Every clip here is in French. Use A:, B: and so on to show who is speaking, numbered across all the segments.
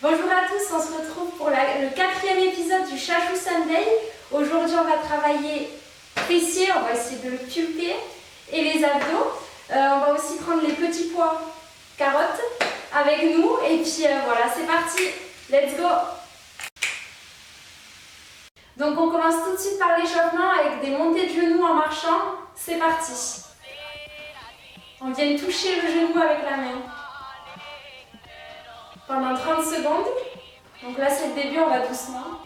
A: Bonjour à tous, on se retrouve pour le 4e épisode du Chachou Sunday. Aujourd'hui on va travailler fessiers, on va essayer de le pulper et les abdos. On va aussi prendre les petits pois carottes avec nous et puis voilà, c'est parti, let's go. Donc on commence tout de suite par l'échauffement avec des montées de genoux en marchant, c'est parti. On vient toucher le genou avec la main. Pendant 30 secondes. Donc là c'est le début, on va doucement.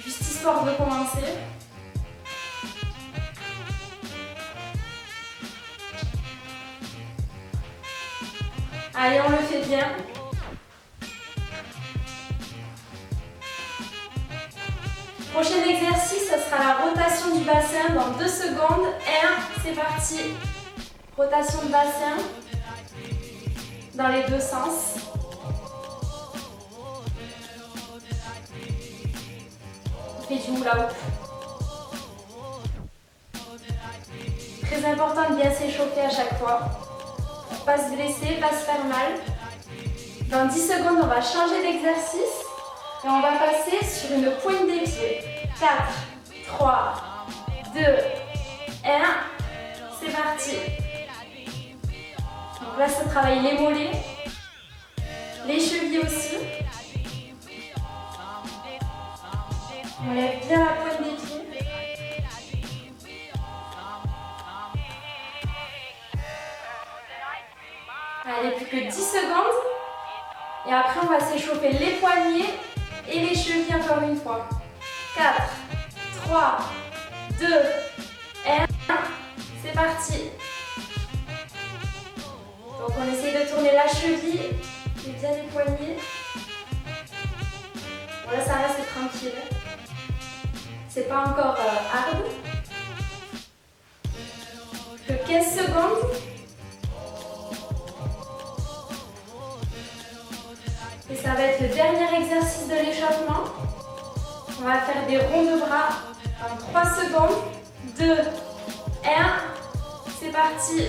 A: Juste histoire de commencer. Allez, on le fait bien. Prochain exercice, ce sera la rotation du bassin dans 2 secondes. 1, c'est parti. Rotation de bassin dans les deux sens. On fait du hula hoop. Très important de bien s'échauffer à chaque fois. Pour ne pas se blesser, pas se faire mal. Dans 10 secondes, on va changer d'exercice et on va passer sur une pointe des pieds. 4, 3, 2, 1. C'est parti. Donc là, ça travaille les mollets, les chevilles aussi. On lève bien la pointe des pieds. Allez, plus que 10 secondes. Et après, on va s'échauffer les poignets et les chevilles encore une fois. 4, 3, 2, 1. C'est parti. Donc on essaye de tourner la cheville et bien les poignets. Bon là ça reste tranquille. C'est pas encore hard. Que 15 secondes. Et ça va être le dernier exercice de l'échauffement. On va faire des ronds de bras en 3 secondes. 2, 1. C'est parti.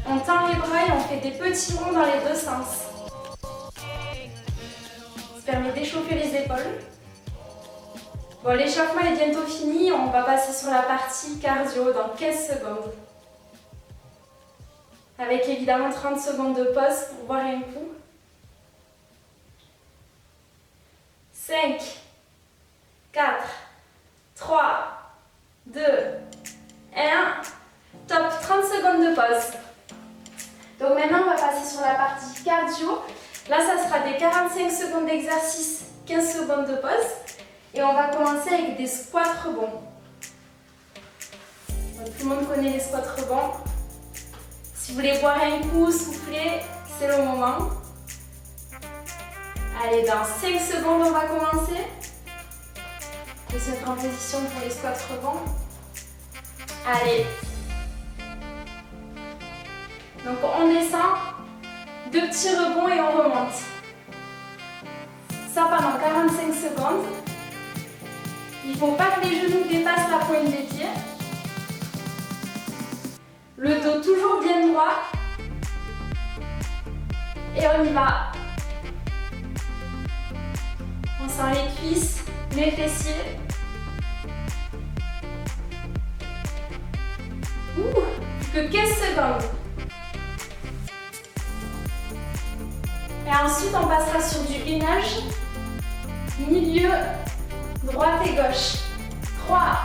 A: On tend les bras et on fait des petits ronds dans les deux sens. Ça permet d'échauffer les épaules. Bon, l'échauffement est bientôt fini. On va passer sur la partie cardio dans 15 secondes. Avec évidemment 30 secondes de pause pour boire un coup. 5, 4, 3, 2, 1. Top, 30 secondes de pause. Donc maintenant, on va passer sur la partie cardio. Là, ça sera des 45 secondes d'exercice, 15 secondes de pause. Et on va commencer avec des squats rebonds. Donc, tout le monde connaît les squats rebonds. Si vous voulez boire un coup, souffler, c'est le moment. Allez, dans 5 secondes, on va commencer. On peut se mettre en position pour les squats rebonds. Allez. Donc on descend, 2 petits rebonds et on remonte. Ça pendant 45 secondes. Il ne faut pas que les genoux dépassent la pointe des pieds. Le dos toujours bien droit. Et on y va. On sent les cuisses, les fessiers. Plus que 15 secondes. Et ensuite, on passera sur du gainage, milieu, droite et gauche. 3,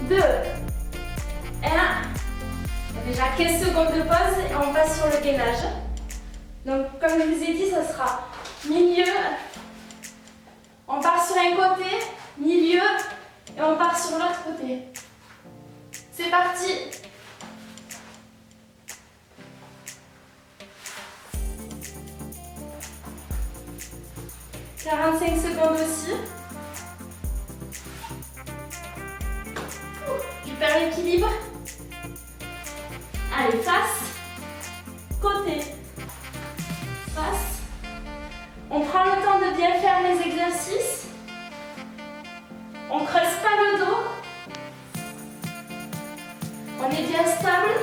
A: 2, 1. Déjà 15 secondes de pause et on passe sur le gainage. Donc, comme je vous ai dit, ça sera milieu. On part sur un côté, milieu, et on part sur l'autre côté. C'est parti! « 45 secondes aussi. Je perds l'équilibre. Allez, face, côté, face. On prend le temps de bien faire les exercices. On ne creuse pas le dos. On est bien stable.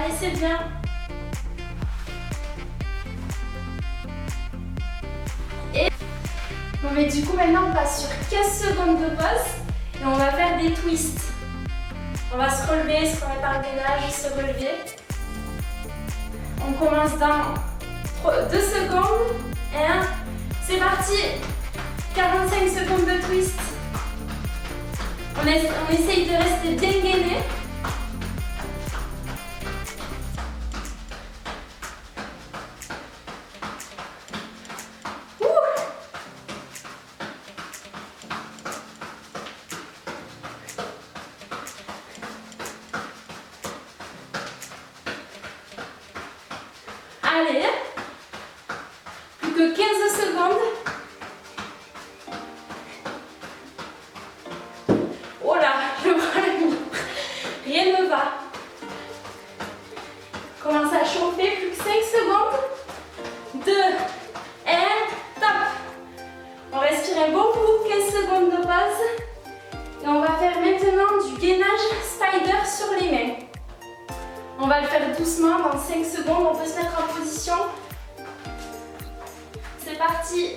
A: Allez, c'est bien. Et bon, mais du coup, maintenant, on passe sur 15 secondes de pause et on va faire des twists. On va se relever, se remettre par le gainage, se relever. On commence dans 2 secondes. Et 1. C'est parti. 45 secondes de twist. On essaye de rester bien gainé. Allez, plus que 15 secondes. Oh là, je vois le mur. Rien ne va. Commence à chauffer, plus que 5 secondes. 2, 1, top. On respire un bon coup, 15 secondes de pause. Et on va faire maintenant du gainage spider sur les mains. On va le faire doucement, dans 5 secondes, on peut se mettre en position. C'est parti.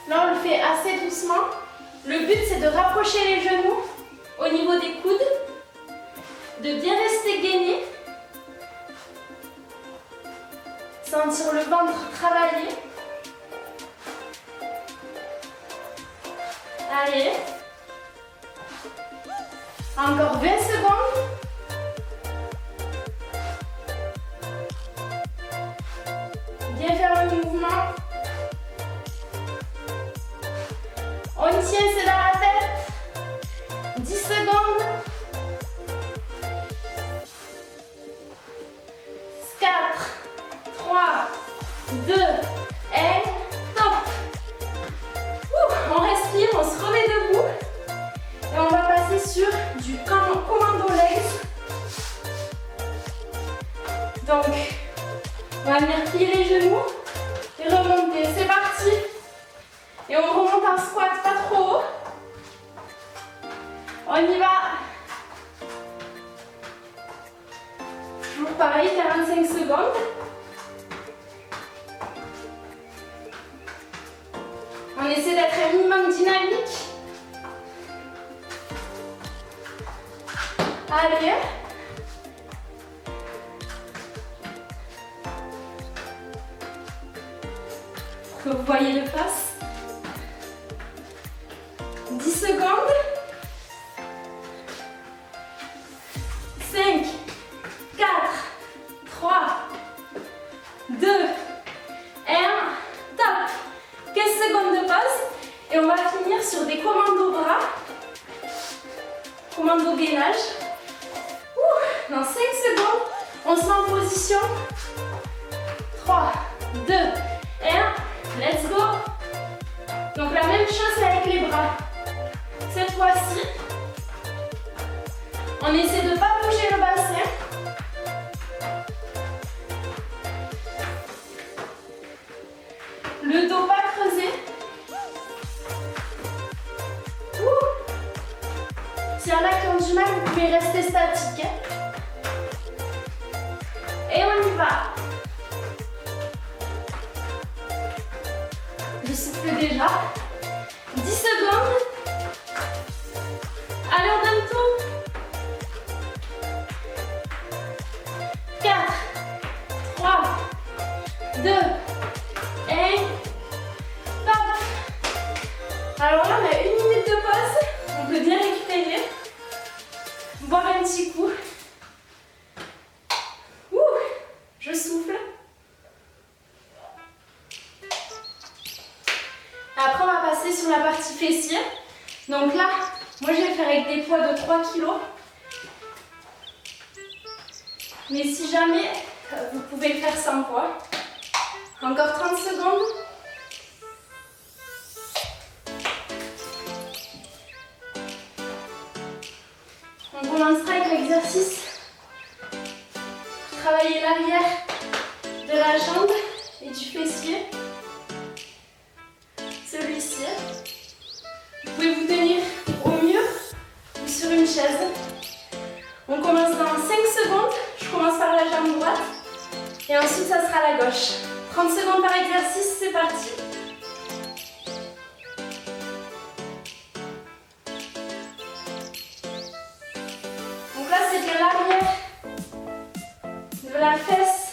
A: Là, on le fait assez doucement. Le but, c'est de rapprocher les genoux au niveau des coudes, de bien rester gainé, sentir le ventre travailler. Allez. Encore 20 secondes. Bien faire le mouvement. On tient, c'est dans la tête. 10 secondes. 4, 3, 2, 1, top. On respire, on se remet debout. Et on va passer sur du commando legs. Donc, on va venir plier les genoux et remonter. C'est parti. Et on remonte en squat, pas trop haut. On y va. Toujours pareil, 45 secondes. On essaie d'être un minimum dynamique. Allez. Pour que vous voyez le face. 10 secondes. 5, 4, 3, 2, 1. Top. 15 secondes de pause. Et on va finir sur des commandos bras. Commando gainage. Dans 5 secondes, on se met en position. 3, 2, 1. Let's go. Donc la même chose avec les bras. Cette fois-ci, on essaie de ne pas bouger le bassin. Le dos pas creusé. S'il y en a qui ont du mal, vous pouvez rester statique. Et on y va. Je souffle déjà. 10 secondes. Allez, on donne tout. 4, 3, 2, 1. Top. Alors là, on a 1 minute de pause. On peut bien récupérer. Boire un petit coup. Je souffle. Après, on va passer sur la partie fessier. Donc là, moi je vais faire avec des poids de 3 kg. Mais si jamais, vous pouvez le faire sans poids. Encore 30 secondes. On commencera avec l'exercice. Travailler l'arrière de la jambe et du fessier. Celui-ci. Vous pouvez vous tenir au mur ou sur une chaise. On commence dans 5 secondes. jambe droite. Et ensuite, ça sera la gauche. 30 secondes par exercice, c'est parti. Donc là, c'est bien l'arrière de la fesse,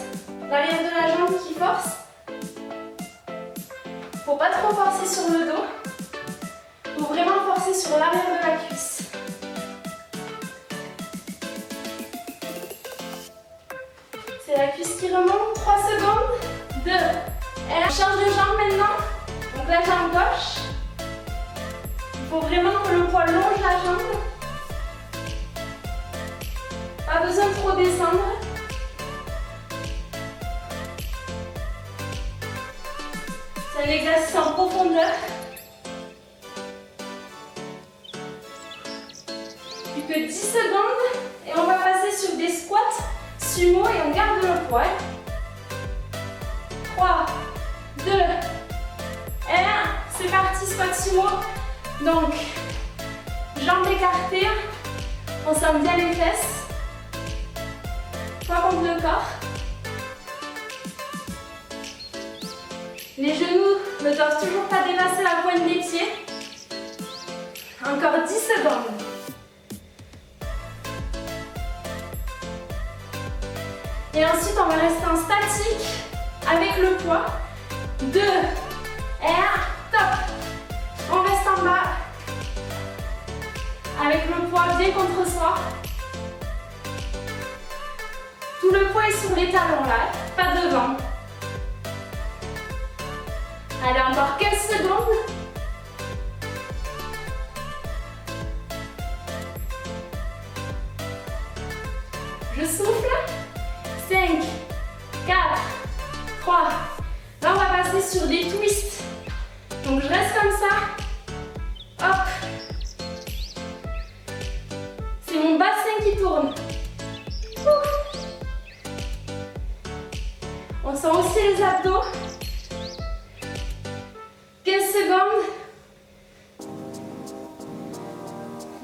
A: l'arrière de la jambe qui force. Faut pas trop forcer sur le dos. Faut vraiment forcer sur l'arrière de la cuisse. C'est la cuisse qui remonte. 3 secondes. 2. Et on change de jambe maintenant. Donc la jambe gauche. Il faut vraiment que le poids longe la jambe. Pas besoin de trop descendre. C'est un exercice en profondeur. Plus que 10 secondes. Et on va passer sur des squats sumo et on garde le poids. 3, 2, 1. C'est parti, squat sumo. Donc, jambes écartées. On sent bien les fesses. Poids contre le corps. Les genoux ne doivent toujours pas dépasser la pointe des pieds. Encore 10 secondes. Et ensuite, on va rester en statique avec le poids. 2, 1, top. On reste en bas avec le poids bien contre soi. Tout le poids est sur les talons là, pas devant. Allez, encore 15 secondes. Je souffle. 5, 4, 3. Là, on va passer sur des twists. Donc, je reste comme ça. Hop. C'est mon bassin qui tourne. Ouh. On sent aussi les abdos. 15 secondes.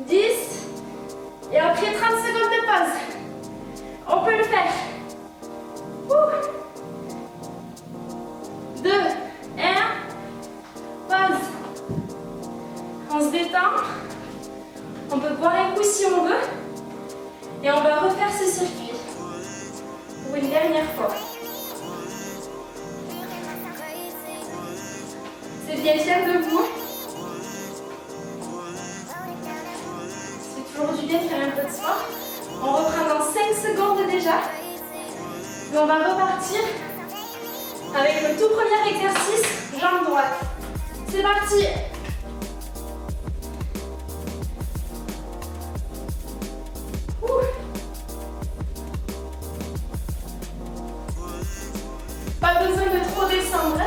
A: 10. Et après 30 secondes de pause. On peut le faire. 2, 1. Pause. On se détend. On peut boire un coup si on veut. Et on va refaire ce circuit pour une dernière fois. C'est bien fier de vous. C'est toujours du bien de faire un peu de sport. On reprend dans 5 secondes déjà. Et on va repartir avec le tout premier exercice, jambe droite. C'est parti. Pas besoin de trop descendre.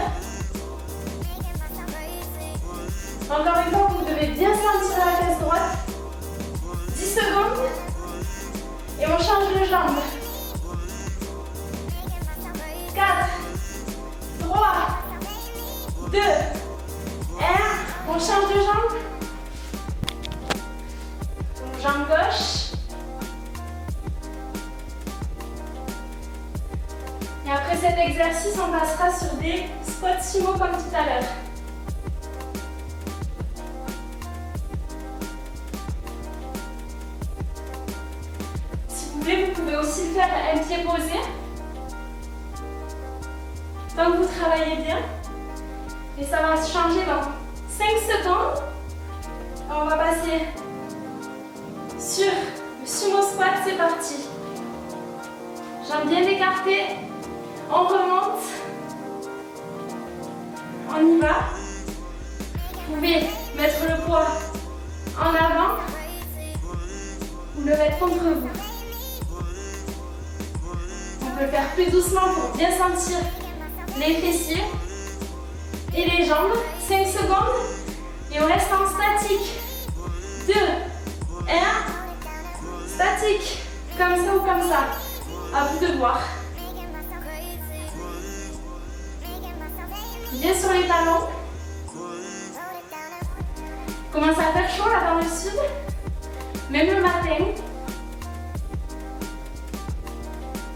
A: Encore une fois, vous devez bien sentir la fesse droite. 10 secondes. Et on change de jambe. 4, 3, 2, 1. On change de jambe. Donc, jambe gauche. Et après cet exercice, on passera sur des squats sumo comme tout à l'heure. Vous pouvez aussi le faire un pied posé. Tant que vous travaillez bien. Et ça va se changer dans 5 secondes. On va passer sur le sumo squat, c'est parti. Jambes bien écartées. On remonte. On y va. Vous pouvez mettre le poids en avant ou le mettre contre vous. On peut le faire plus doucement pour bien sentir les fessiers et les jambes. 5 secondes et on reste en statique. 2, 1. Statique. Comme ça ou comme ça. À vous de voir. Bien sur les talons. Commence à faire chaud là dans le sud. Même le matin.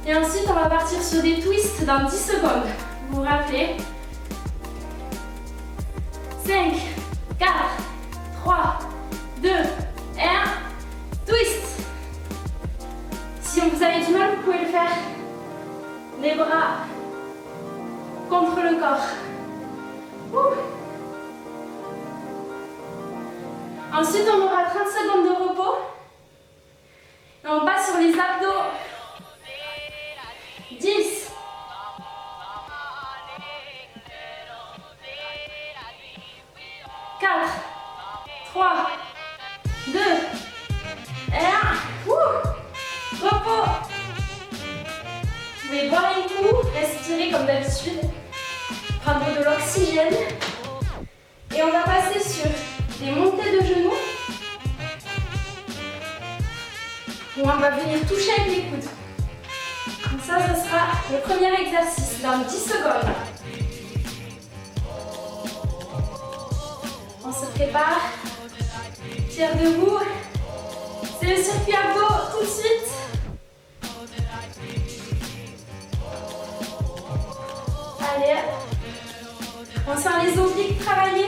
A: Et ensuite, on va partir sur des twists dans 10 secondes. Vous vous rappelez? 5, 4, 3, 2, 1. Twist. Si vous avez du mal, vous pouvez le faire. Les bras contre le corps. Ouh. Ensuite, on aura 30 secondes de repos. Et on passe sur les abdos. 10. 4, 3, 2, 1. Repos. Vous pouvez boire un coup, respirer comme d'habitude, prendre de l'oxygène. Et on va passer sur des montées de genoux où on va venir toucher avec les coudes. Donc ça, ce sera le premier exercice dans 10 secondes. On se prépare. Pierre debout. C'est le circuit abdos tout de suite. Allez, on sent les obliques travailler.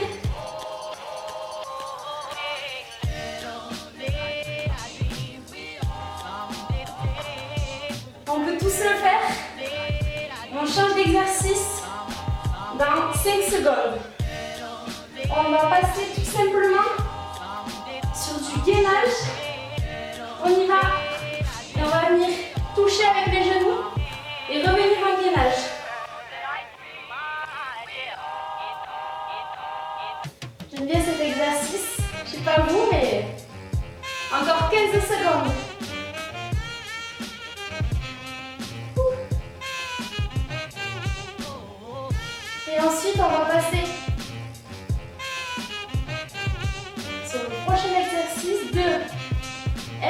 A: On peut tous le faire. On change d'exercice dans 5 secondes. On va passer tout simplement sur du gainage. On y va. Et on va venir toucher avec les genoux et revenir en gainage. J'aime bien cet exercice. Je ne sais pas vous, mais encore 15 secondes. Et ensuite, on va passer sur le prochain exercice de R.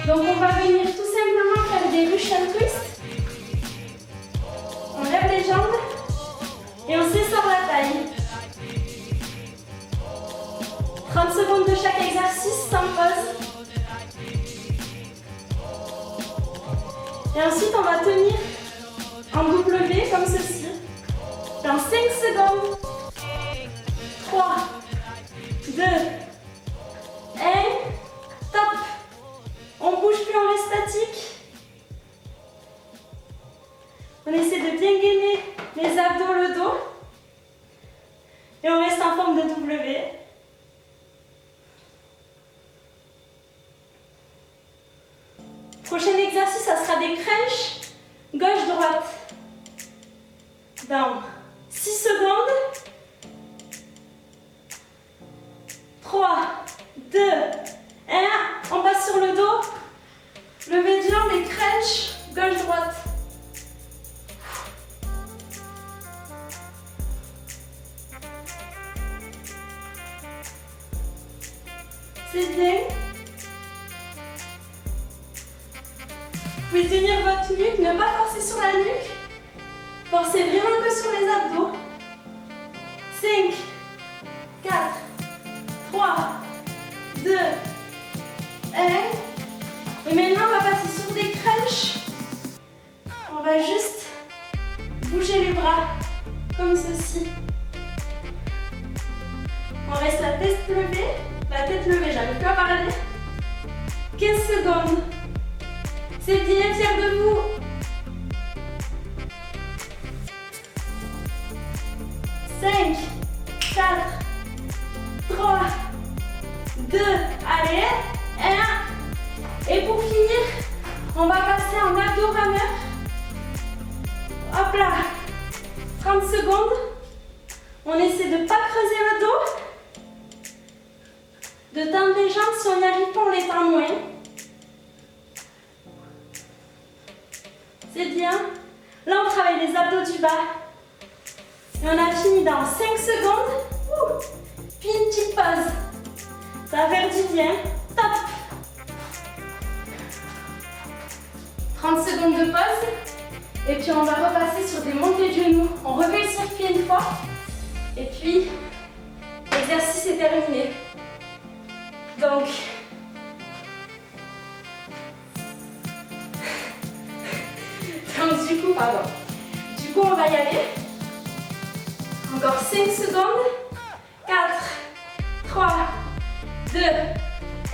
A: Donc, on va venir tout simplement faire des Russian twists. On lève les jambes et on s'essore la taille. 30 secondes de chaque exercice sans pause. Et ensuite, on va tenir en W comme ceci. Dans 5 secondes. 3, 2, 1. Top. On bouge plus, on reste statique. On essaie de bien gainer les abdos, le dos. Et on reste en forme de W. Prochain exercice, ça sera des crunchs gauche-droite. Dans 6 secondes. 3, 2, 1. On passe sur le dos. Levée de jambes et crunch gauche-droite. C'est bien. Vous pouvez tenir votre nuque, ne pas forcer sur la nuque. Forcez vraiment que sur les abdos. 5, 4, 3, 2, 1. Et maintenant, on va passer sur des crunchs. On va juste bouger les bras comme ceci. On reste la tête levée, j'arrive plus à parler. 15 secondes. C'est bien, Pierre debout. 5, 4, 3, 2, allez, 1. Et pour finir, on va passer en abdos rameur. Hop là. 30 secondes. On essaie de ne pas creuser le dos. De tendre les jambes, si on n'y arrive pas, on les tend moins. C'est bien. Là, on travaille les abdos du bas. Et on a fini dans 5 secondes. Puis une petite pause. Ça va faire du bien. Top. 30 secondes de pause. Et puis, on va repasser sur des montées de genoux. On refait le circuit une fois. Et puis, l'exercice est terminé. Donc, genoux, pardon. Du coup, on va y aller. Encore 5 secondes. 4, 3, 2, et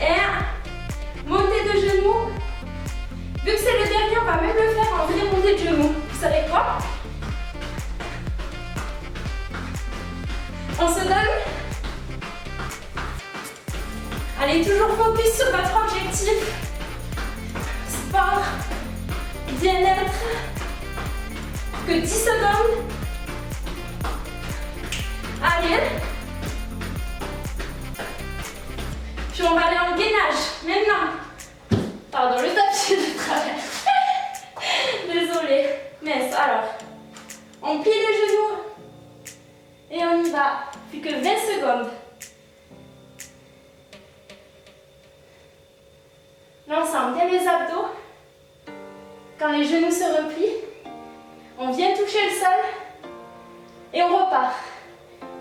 A: 1. Montée de genoux. Vu que c'est le dernier, on va même le faire en vraie montée de genoux. Vous savez quoi? On se donne. Allez, toujours focus sur votre objectif. Sport, bien-être. Que 10 secondes. Allez. Puis on va aller en gainage. Maintenant. Pardon, le tapis de travers. Désolée. Mais alors, on plie les genoux. Et on y va. Plus que 20 secondes. Là, on sent bien les abdos. Quand les genoux se replient, on vient toucher le sol. Et on repart.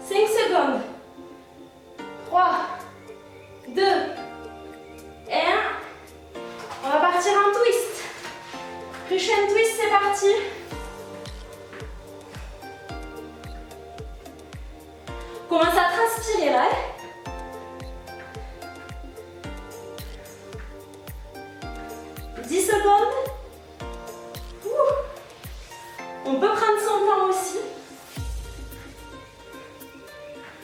A: 5 secondes. 3, 2, et 1. On va partir en twist. Russian twist, c'est parti. Commence à transpirer là. 10 secondes. Ouh. On peut prendre son temps aussi.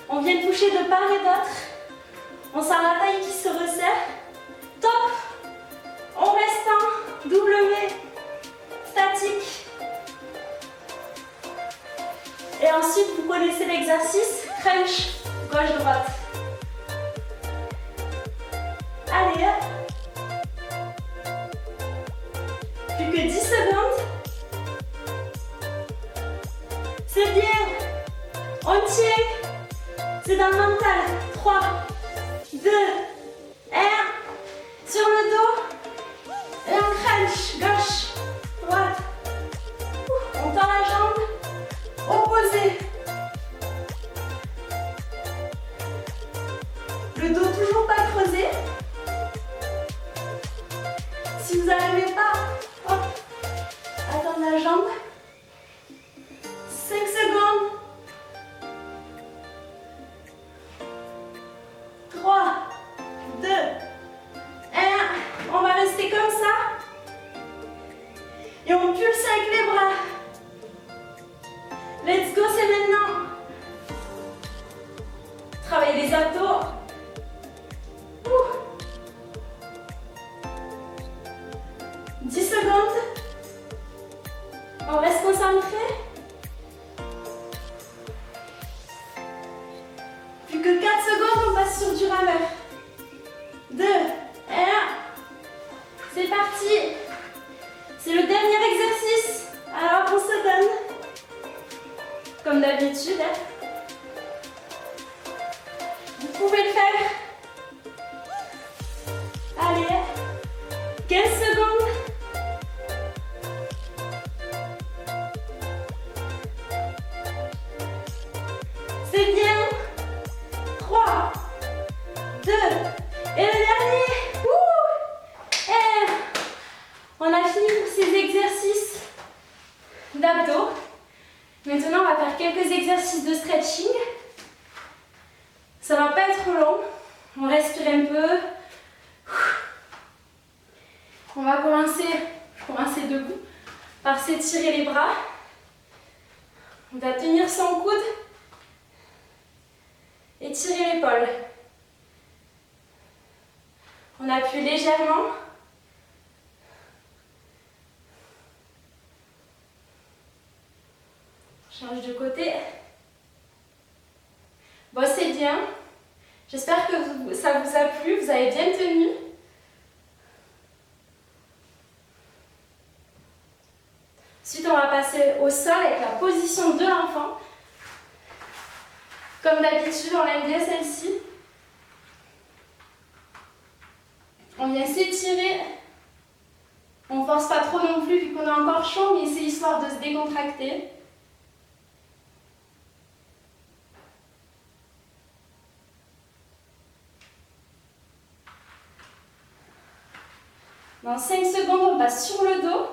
A: On vient toucher de part et d'autre. On sent la taille qui se resserre. Top. On reste en W. Statique. Et ensuite, vous connaissez l'exercice. Crunch. Gauche-droite. Allez, hop. Plus que 10 secondes. C'est bien. On tient. C'est dans le mental. 3, 2, 1. Sur le dos. Et on crunch. Gauche, droite. On tend la jambe. Opposée. Le dos toujours pas creusé. Si vous n'arrivez pas, hop, attendre la jambe. 5 secondes. 3, 2, 1. On va rester comme ça. Et on pulse avec les bras. Let's go, c'est maintenant. Travaillez les abdos. Ouh. 10 secondes. On reste concentré. Plus que 4 secondes, on passe sur du rameur. 2, 1. C'est parti. C'est le dernier exercice. Alors on se donne. Comme d'habitude. Vous pouvez le faire. Allez. 15 secondes. C'est bien. 3, 2, et le dernier. Et on a fini pour ces exercices d'abdos. Maintenant, on va faire quelques exercices de stretching. Ça va pas être long. On respire un peu. On va commencer debout par s'étirer les bras. On va tenir son coude. Étirer l'épaule. On appuie légèrement. Change de côté. Bon, c'est bien. J'espère que ça vous a plu, vous avez bien tenu. Ensuite, on va passer au sol avec la position de l'enfant. Comme d'habitude, on aime bien celle-ci. On vient s'étirer. On ne force pas trop non plus vu qu'on est encore chaud, mais c'est histoire de se décontracter. Dans 5 secondes, on passe sur le dos.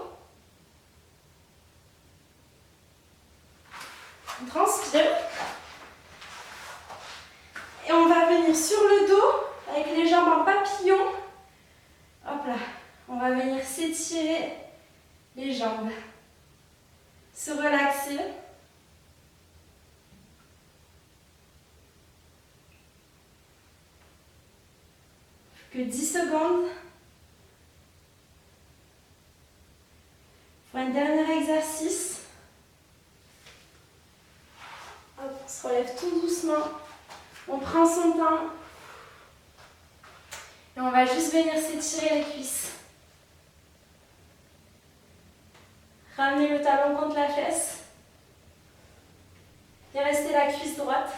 A: papillon. Hop là, on va venir s'étirer les jambes. Se relaxer. Que 10 secondes. Pour un dernier exercice. Hop, on se relève tout doucement. On prend son temps. Et on va juste venir s'étirer les cuisses. Ramener le talon contre la fesse. Et rester la cuisse droite.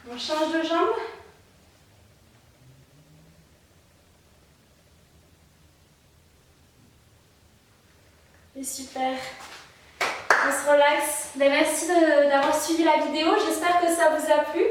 A: On change de jambe. Et super. On se relaxe. Merci d'avoir suivi la vidéo. J'espère que ça vous a plu.